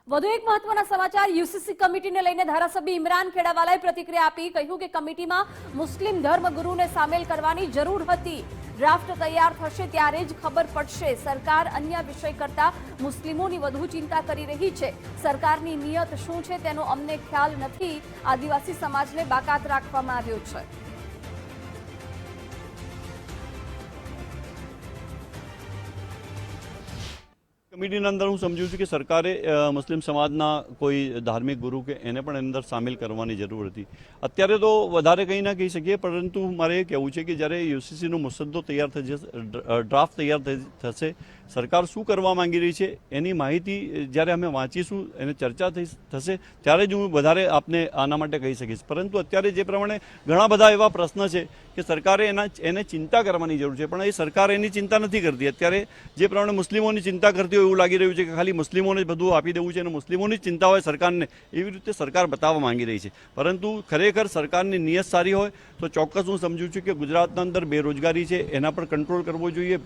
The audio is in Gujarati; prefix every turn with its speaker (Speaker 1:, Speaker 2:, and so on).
Speaker 1: વધુ એક મહત્વના સમાચાર યુસીસી કમિટીને લઈને ધારાસભ્ય ઇમરાન ખેડાવાલાએ પ્રતિક્રિયા આપી કહ્યું કે કમિટીમાં મુસ્લિમ ધર્મગુરુને સામેલ કરવાની જરૂર હતી। ડ્રાફ્ટ તૈયાર થશે ત્યારે જ ખબર પડશે। સરકાર અન્ય વિષય કરતા મુસ્લિમોની વધુ ચિંતા કરી રહી છે। સરકારની નિયત શું છે તેનો અમને ખ્યાલ નથી। આદિવાસી સમાજને બાકાત રાખવામાં આવ્યો છે।
Speaker 2: કમિટીના અંદર હું સમજુ છું કે સરકારે મુસ્લિમ સમાજના કોઈ ધાર્મિક ગુરુ કે એને પણ અંદર સામેલ કરવાની જરૂર હતી। અત્યારે તો વધારે કંઈ ના કહી શકીએ, પરંતુ મારે એ કહેવું છે કે જ્યારે યુસીસીનો મુસદ્દો તૈયાર થશે, ડ્રાફ્ટ તૈયાર થશે, સરકાર શું કરવા માંગી રહી છે એની માહિતી જ્યારે અમે વાંચીશું, એને ચર્ચા થશે ત્યારે જ હું વધારે આપને આના માટે કહી શકીશ। પરંતુ અત્યારે જે પ્રમાણે ઘણા બધા એવા પ્રશ્ન છે કે સરકારે એને ચિંતા કરવાની જરૂર છે, પણ એ સરકાર એની ચિંતા નથી કરતી। અત્યારે જે પ્રમાણે મુસ્લિમોની ચિંતા કરતી હોય એવું લાગી રહ્યું છે કે ખાલી મુસ્લિમોને જ બધું આપી દેવું છે અને મુસ્લિમોની જ ચિંતા હોય સરકારને, એવી રીતે સરકાર બતાવવા માંગી રહી છે। પરંતુ ખરેખર સરકારની નિયત સારી હોય તો ચોક્કસ હું સમજુ છું કે ગુજરાતના અંદર બેરોજગારી છે એના પર કંટ્રોલ કરવો જોઈએ।